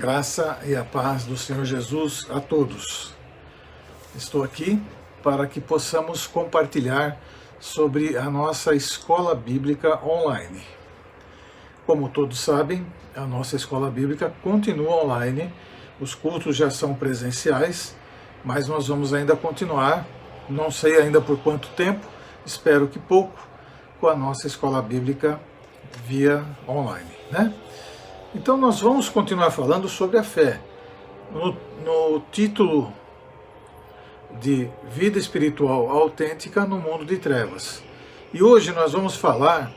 graça e a paz do Senhor Jesus a todos. Estou aqui para que possamos compartilhar sobre a nossa escola bíblica online. Como todos sabem, a nossa escola bíblica continua online, os cultos já são presenciais, mas nós vamos ainda continuar, não sei ainda por quanto tempo, espero que pouco, com a nossa escola bíblica via online, né? Então nós vamos continuar falando sobre a fé. No título de Vida Espiritual Autêntica no Mundo de Trevas. E hoje nós vamos falar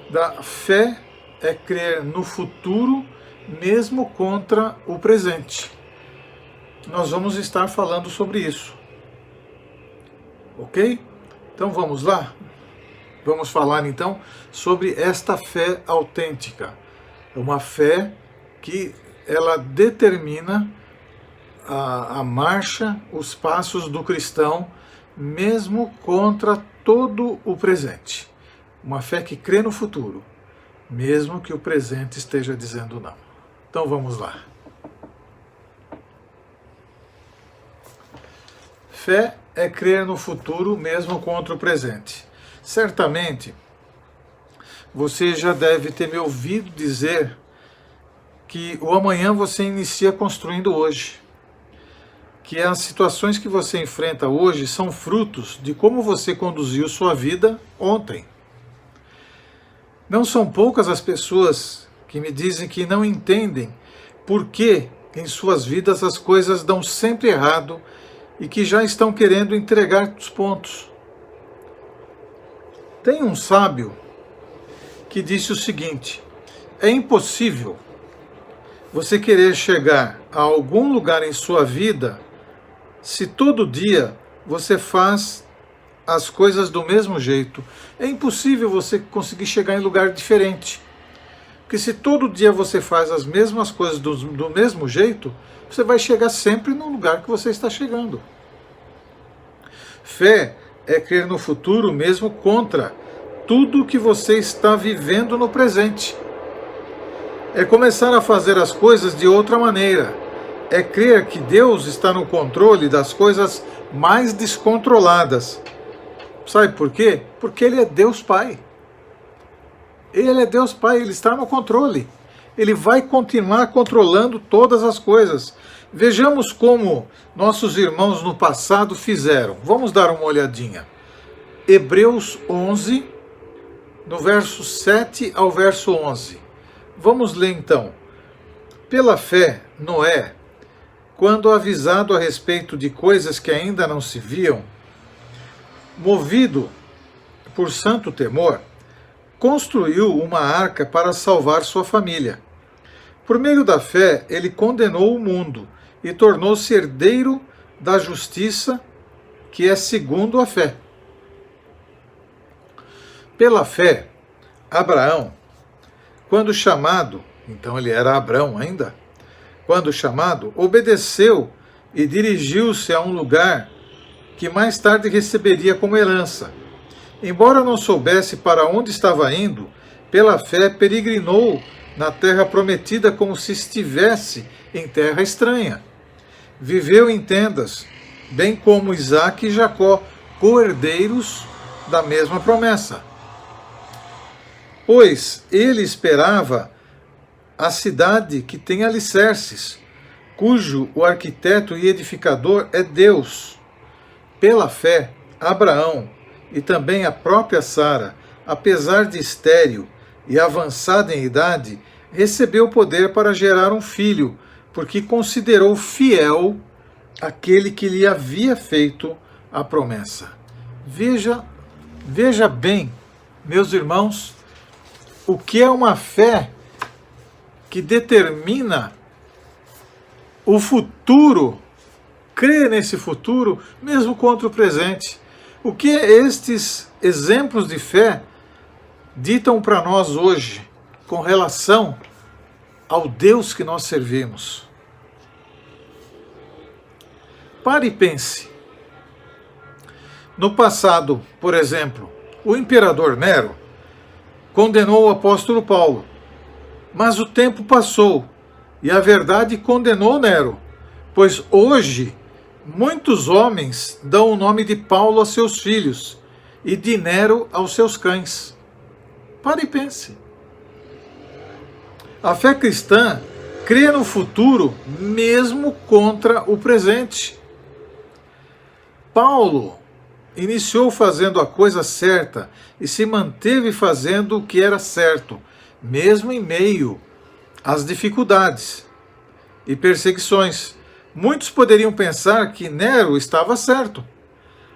da fé é crer no futuro mesmo contra o presente. Nós vamos estar falando sobre isso. Ok? Então vamos lá? Vamos falar então sobre esta fé autêntica. Uma fé que ela determina a marcha, os passos do cristão, mesmo contra todo o presente. Uma fé que crê no futuro, mesmo que o presente esteja dizendo não. Então vamos lá. Fé é crer no futuro, mesmo contra o presente. Certamente, você já deve ter me ouvido dizer que o amanhã você inicia construindo hoje. Que as situações que você enfrenta hoje são frutos de como você conduziu sua vida ontem. Não são poucas as pessoas que me dizem que não entendem por que em suas vidas as coisas dão sempre errado e que já estão querendo entregar os pontos. Tem um sábio que disse o seguinte: é impossível você querer chegar a algum lugar em sua vida se todo dia você faz as coisas do mesmo jeito. É impossível você conseguir chegar em lugar diferente. Porque se todo dia você faz as mesmas coisas do mesmo jeito, você vai chegar sempre no lugar que você está chegando. Fé é crer no futuro mesmo contra tudo que você está vivendo no presente. É começar a fazer as coisas de outra maneira. É crer que Deus está no controle das coisas mais descontroladas. Sabe por quê? Porque Ele é Deus Pai. Ele é Deus Pai, Ele está no controle. Ele vai continuar controlando todas as coisas. Vejamos como nossos irmãos no passado fizeram. Vamos dar uma olhadinha. Hebreus 11, no verso 7 ao verso 11. Vamos ler então. Pela fé, Noé, quando avisado a respeito de coisas que ainda não se viam, movido por santo temor, construiu uma arca para salvar sua família. Por meio da fé, ele condenou o mundo e tornou-se herdeiro da justiça, que é segundo a fé. Pela fé, Abraão, quando chamado, então ele era Abrão ainda, quando chamado, obedeceu e dirigiu-se a um lugar que mais tarde receberia como herança. Embora não soubesse para onde estava indo, pela fé peregrinou na terra prometida como se estivesse em terra estranha. Viveu em tendas, bem como Isaque e Jacó, co-herdeiros da mesma promessa. Pois ele esperava a cidade que tem alicerces, cujo o arquiteto e edificador é Deus. Pela fé, Abraão e também a própria Sara, apesar de estéril e avançada em idade, recebeu poder para gerar um filho, porque considerou fiel aquele que lhe havia feito a promessa. Veja bem, meus irmãos, o que é uma fé que determina o futuro, crê nesse futuro, mesmo contra o presente. O que estes exemplos de fé ditam para nós hoje, com relação ao Deus que nós servimos? Pare e pense. No passado, por exemplo, o imperador Nero condenou o apóstolo Paulo, mas o tempo passou E a verdade condenou Nero, pois hoje muitos homens dão o nome de Paulo a seus filhos e de Nero aos seus cães. Pare e pense. A fé cristã crê no futuro mesmo contra o presente. Paulo iniciou fazendo a coisa certa e se manteve fazendo o que era certo, mesmo em meio às dificuldades e perseguições. Muitos poderiam pensar que Nero estava certo,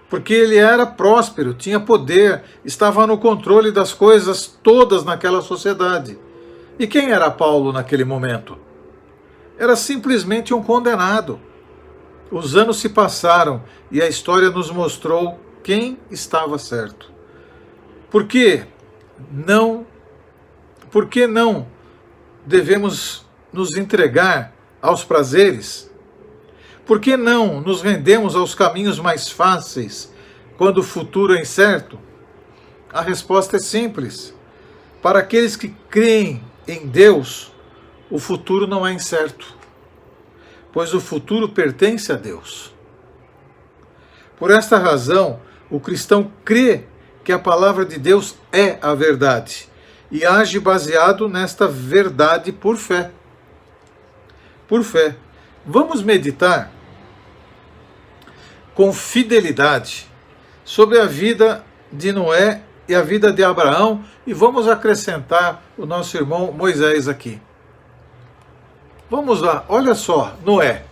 porque ele era próspero, tinha poder, estava no controle das coisas todas naquela sociedade. E quem era Paulo naquele momento? Era simplesmente um condenado. Os anos se passaram e a história nos mostrou quem estava certo. Por que não devemos nos entregar aos prazeres? Por que não nos rendemos aos caminhos mais fáceis quando o futuro é incerto? A resposta é simples. Para aqueles que creem em Deus, o futuro não é incerto, pois o futuro pertence a Deus. Por esta razão, o cristão crê que a palavra de Deus é a verdade e age baseado nesta verdade por fé. Por fé. Vamos meditar com fidelidade sobre a vida de Noé e a vida de Abraão e vamos acrescentar o nosso irmão Moisés aqui. Vamos lá, olha só, Noé.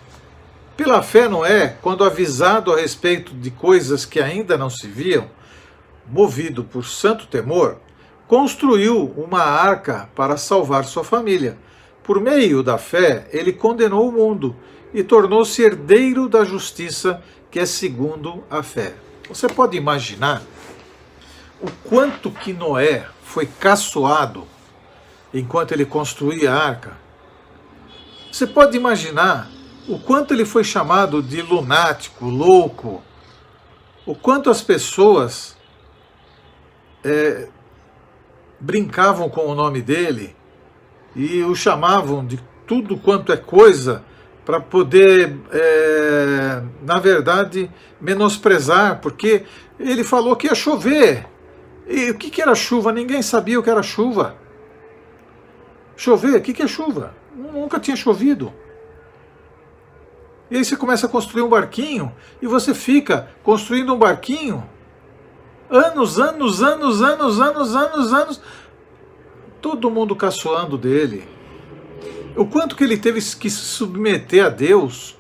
Pela fé, Noé, quando avisado a respeito de coisas que ainda não se viam, movido por santo temor, construiu uma arca para salvar sua família. Por meio da fé, ele condenou o mundo e tornou-se herdeiro da justiça, que é segundo a fé. Você pode imaginar o quanto que Noé foi caçoado enquanto ele construía a arca? Você pode imaginar o quanto ele foi chamado de lunático, louco, o quanto as pessoas brincavam com o nome dele e o chamavam de tudo quanto é coisa para poder, na verdade, menosprezar, porque ele falou que ia chover. E o que era chuva? Ninguém sabia o que era chuva. Chover, o que é chuva? Nunca tinha chovido. E aí você começa a construir um barquinho e você fica construindo um barquinho anos, todo mundo caçoando dele. O quanto que ele teve que se submeter a Deus,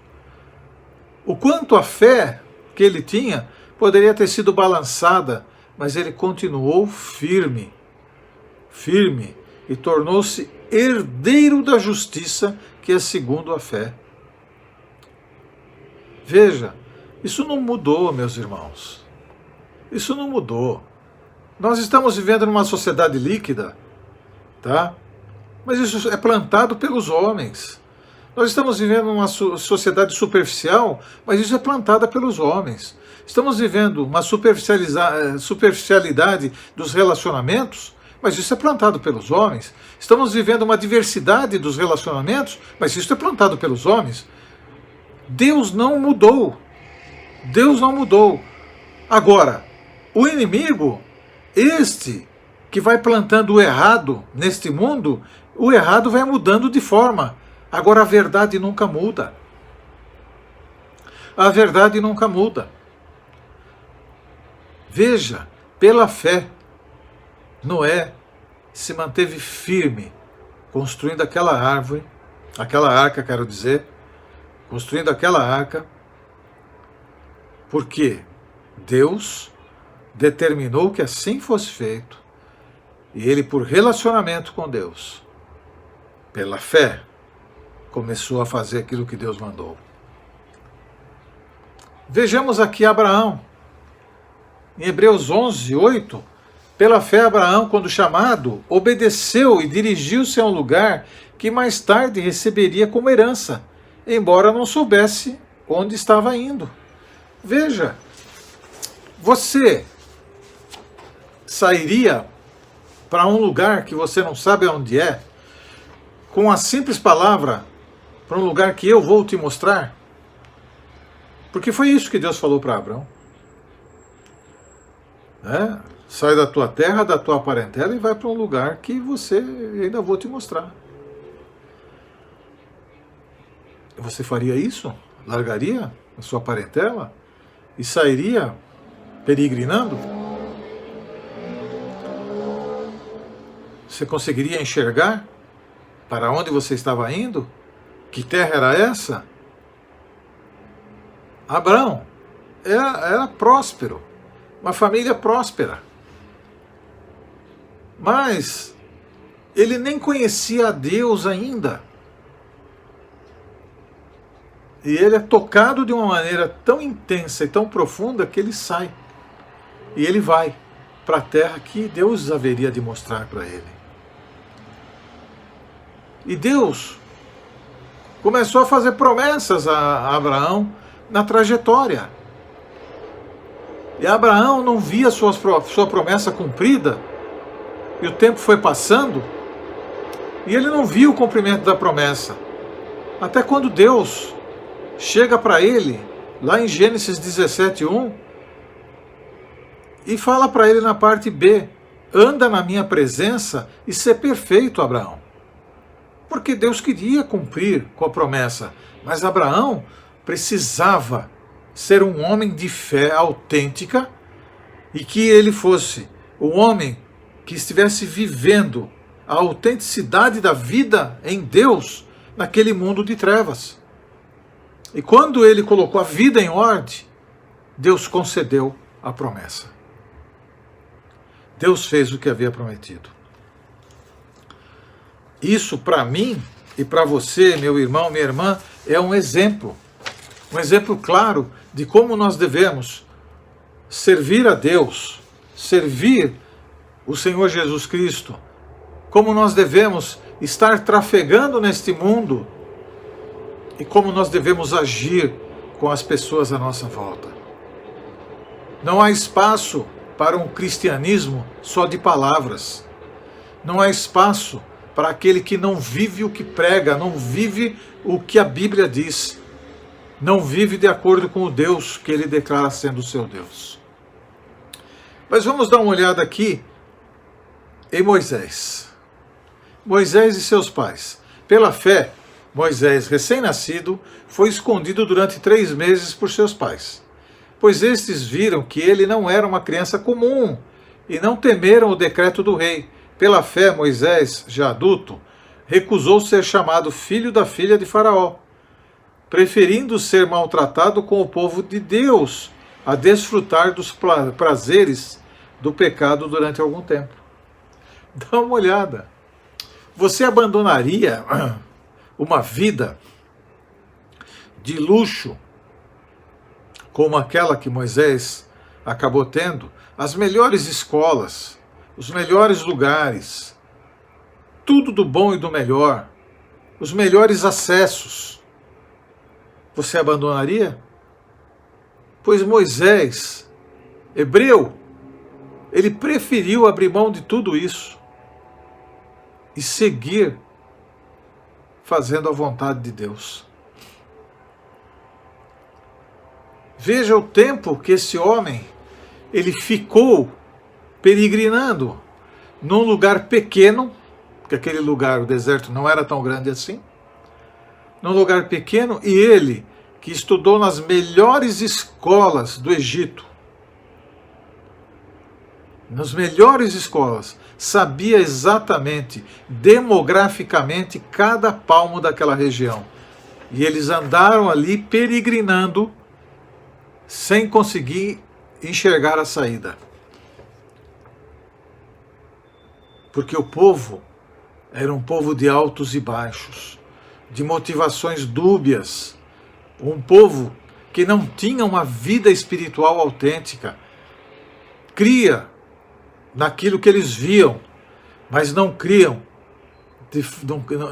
o quanto a fé que ele tinha poderia ter sido balançada, mas ele continuou firme, e tornou-se herdeiro da justiça, que é segundo a fé. Veja, isso não mudou, meus irmãos. Isso não mudou. Nós estamos vivendo numa sociedade líquida, tá? Mas isso é plantado pelos homens. Nós estamos vivendo numa sociedade superficial, mas isso é plantada pelos homens. Estamos vivendo uma superficialidade dos relacionamentos, mas isso é plantado pelos homens. Estamos vivendo uma diversidade dos relacionamentos, mas isso é plantado pelos homens. Deus não mudou. Deus não mudou. Agora, o inimigo, este que vai plantando o errado neste mundo, o errado vai mudando de forma. Agora a verdade nunca muda. A verdade nunca muda. Veja, pela fé, Noé se manteve firme, construindo aquela arca, quero dizer, construindo aquela arca, porque Deus determinou que assim fosse feito, e ele, por relacionamento com Deus, pela fé, começou a fazer aquilo que Deus mandou. Vejamos aqui Abraão. Em Hebreus 11, 8, pela fé Abraão, quando chamado, obedeceu e dirigiu-se a um lugar que mais tarde receberia como herança, embora não soubesse onde estava indo. Veja, você sairia para um lugar que você não sabe onde é, com a simples palavra para um lugar que eu vou te mostrar. Porque foi isso que Deus falou para Abraão. Sai da tua terra, da tua parentela e vai para um lugar que você ainda vou te mostrar. Você faria isso? Largaria a sua parentela e sairia peregrinando? Você conseguiria enxergar para onde você estava indo? Que terra era essa? Abraão era próspero, uma família próspera. Mas ele nem conhecia a Deus ainda. E ele é tocado de uma maneira tão intensa e tão profunda que ele sai. E ele vai para a terra que Deus haveria de mostrar para ele. E Deus começou a fazer promessas a Abraão na trajetória. E Abraão não via sua promessa cumprida. E o tempo foi passando. E ele não viu o cumprimento da promessa. Até quando Deus chega para ele, lá em Gênesis 17:1, e fala para ele na parte B: anda na minha presença e ser perfeito, Abraão. Porque Deus queria cumprir com a promessa, mas Abraão precisava ser um homem de fé autêntica e que ele fosse o homem que estivesse vivendo a autenticidade da vida em Deus naquele mundo de trevas. E quando ele colocou a vida em ordem, Deus concedeu a promessa. Deus fez o que havia prometido. Isso para mim e para você, meu irmão, minha irmã, é um exemplo claro de como nós devemos servir a Deus, servir o Senhor Jesus Cristo, como nós devemos estar trafegando neste mundo e como nós devemos agir com as pessoas à nossa volta. Não há espaço para um cristianismo só de palavras. Não há espaço para aquele que não vive o que prega, não vive o que a Bíblia diz, não vive de acordo com o Deus que ele declara sendo o seu Deus. Mas vamos dar uma olhada aqui em Moisés. Moisés e seus pais. Pela fé, Moisés, recém-nascido, foi escondido durante 3 meses por seus pais, pois estes viram que ele não era uma criança comum e não temeram o decreto do rei. Pela fé, Moisés, já adulto, recusou ser chamado filho da filha de Faraó, preferindo ser maltratado com o povo de Deus a desfrutar dos prazeres do pecado durante algum tempo. Dá uma olhada. Você abandonaria uma vida de luxo como aquela que Moisés acabou tendo, as melhores escolas, os melhores lugares, tudo do bom e do melhor, os melhores acessos, você abandonaria? Pois Moisés, hebreu, ele preferiu abrir mão de tudo isso e seguir fazendo a vontade de Deus. Veja o tempo que esse homem ele ficou peregrinando num lugar pequeno, porque aquele lugar, o deserto, não era tão grande assim, num lugar pequeno, e ele, que estudou nas melhores escolas do Egito, nas melhores escolas, sabia exatamente, demograficamente, cada palmo daquela região. E eles andaram ali peregrinando, sem conseguir enxergar a saída. Porque o povo era um povo de altos e baixos, de motivações dúbias, um povo que não tinha uma vida espiritual autêntica, cria naquilo que eles viam, mas não criam,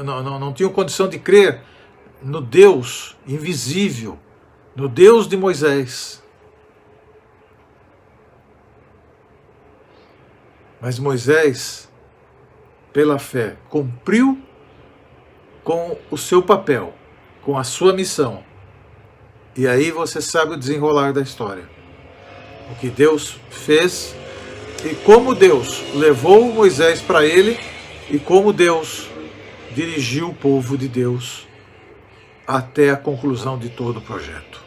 não tinham condição de crer no Deus invisível, no Deus de Moisés. Mas Moisés, pela fé, cumpriu com o seu papel com a sua missão. E aí você sabe o desenrolar da história. O que Deus fez e como Deus levou Moisés para ele e como Deus dirigiu o povo de Deus até a conclusão de todo o projeto.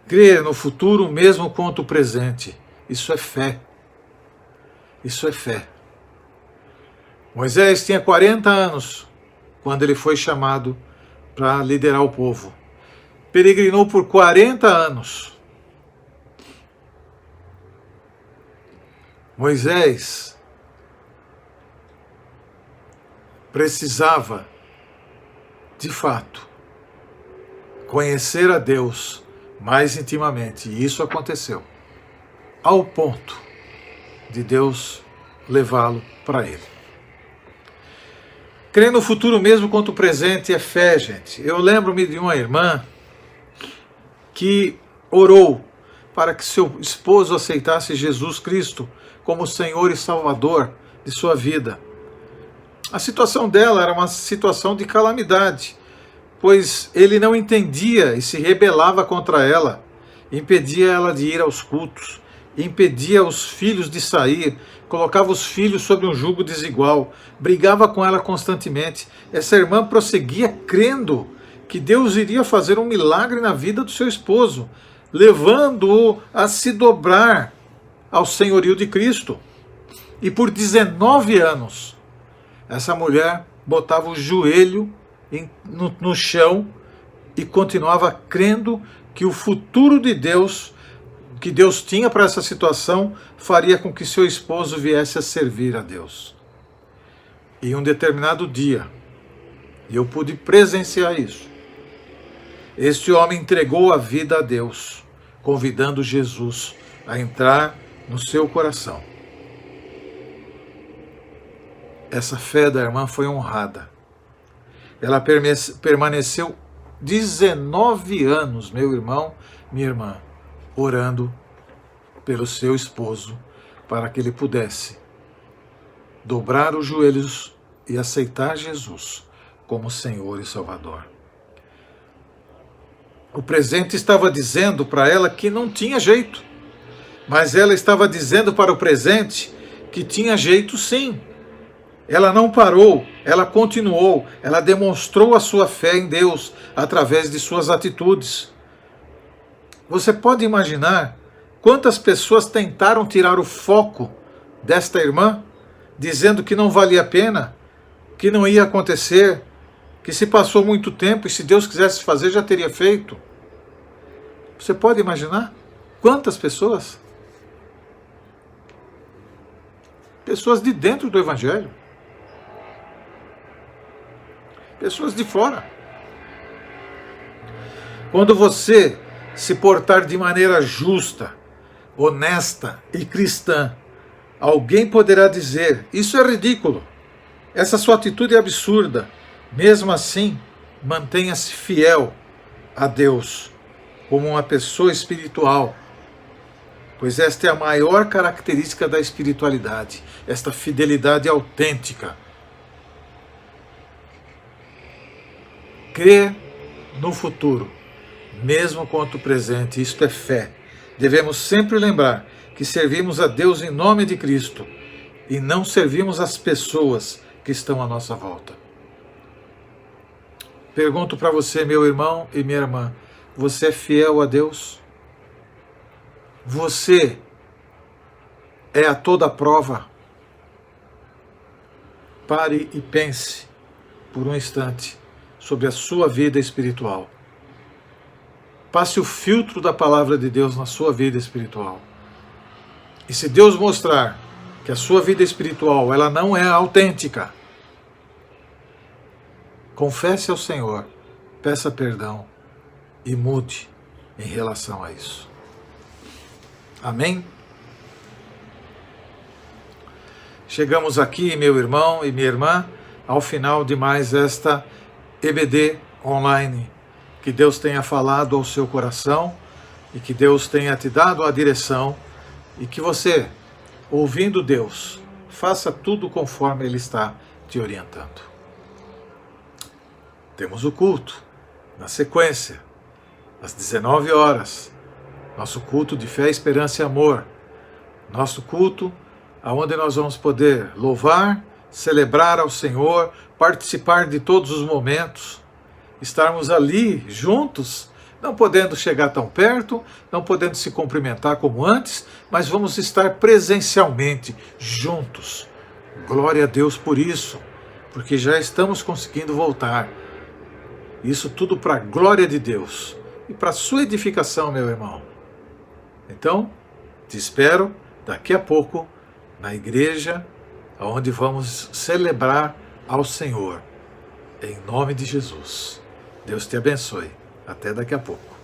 Crer no futuro mesmo quanto o presente, isso é fé. Isso é fé. Moisés tinha 40 anos quando ele foi chamado para liderar o povo. Peregrinou por 40 anos. Moisés precisava, de fato, conhecer a Deus mais intimamente. E isso aconteceu, ao ponto de Deus levá-lo para ele. Crer no futuro mesmo quanto o presente é fé, gente. Eu lembro-me de uma irmã que orou para que seu esposo aceitasse Jesus Cristo como Senhor e Salvador de sua vida. A situação dela era uma situação de calamidade, pois ele não entendia e se rebelava contra ela, impedia ela de ir aos cultos, impedia os filhos de sair, colocava os filhos sob um jugo desigual, brigava com ela constantemente. Essa irmã prosseguia crendo que Deus iria fazer um milagre na vida do seu esposo, levando-o a se dobrar ao senhorio de Cristo. E por 19 anos, essa mulher botava o joelho no chão e continuava crendo que o futuro de Deus, que Deus tinha para essa situação, faria com que seu esposo viesse a servir a Deus. E um determinado dia, eu pude presenciar isso, este homem entregou a vida a Deus, convidando Jesus a entrar no seu coração. Essa fé da irmã foi honrada. Ela permaneceu 19 anos, meu irmão, minha irmã, orando pelo seu esposo, para que ele pudesse dobrar os joelhos e aceitar Jesus como Senhor e Salvador. O presente estava dizendo para ela que não tinha jeito, mas ela estava dizendo para o presente que tinha jeito sim. Ela não parou, ela continuou, ela demonstrou a sua fé em Deus através de suas atitudes. Você pode imaginar quantas pessoas tentaram tirar o foco desta irmã, dizendo que não valia a pena, que não ia acontecer, que se passou muito tempo e se Deus quisesse fazer já teria feito. Você pode imaginar quantas pessoas? Pessoas de dentro do Evangelho. Pessoas de fora. Quando você se portar de maneira justa, honesta e cristã, alguém poderá dizer: isso é ridículo, essa sua atitude é absurda. Mesmo assim, mantenha-se fiel a Deus como uma pessoa espiritual, pois esta é a maior característica da espiritualidade, esta fidelidade autêntica. Crer no futuro, mesmo quanto o presente, isto é fé. Devemos sempre lembrar que servimos a Deus em nome de Cristo e não servimos as pessoas que estão à nossa volta. Pergunto para você, meu irmão e minha irmã, você é fiel a Deus? Você é a toda prova? Pare e pense por um instante sobre a sua vida espiritual. Passe o filtro da palavra de Deus na sua vida espiritual. E se Deus mostrar que a sua vida espiritual ela não é autêntica, confesse ao Senhor, peça perdão e mude em relação a isso. Amém? Chegamos aqui, meu irmão e minha irmã, ao final de mais esta EBD online. Que Deus tenha falado ao seu coração e que Deus tenha te dado a direção e que você, ouvindo Deus, faça tudo conforme Ele está te orientando. temos o culto, na sequência, às 19 horas, nosso culto de fé, esperança e amor, nosso culto onde nós vamos poder louvar, celebrar ao Senhor, participar de todos os momentos, estarmos ali juntos, não podendo chegar tão perto, não podendo se cumprimentar como antes, mas vamos estar presencialmente juntos. Glória a Deus por isso, porque já estamos conseguindo voltar. Isso tudo para a glória de Deus e para a sua edificação, meu irmão. Então, te espero daqui a pouco na igreja, onde vamos celebrar ao Senhor. Em nome de Jesus. Deus te abençoe. Até daqui a pouco.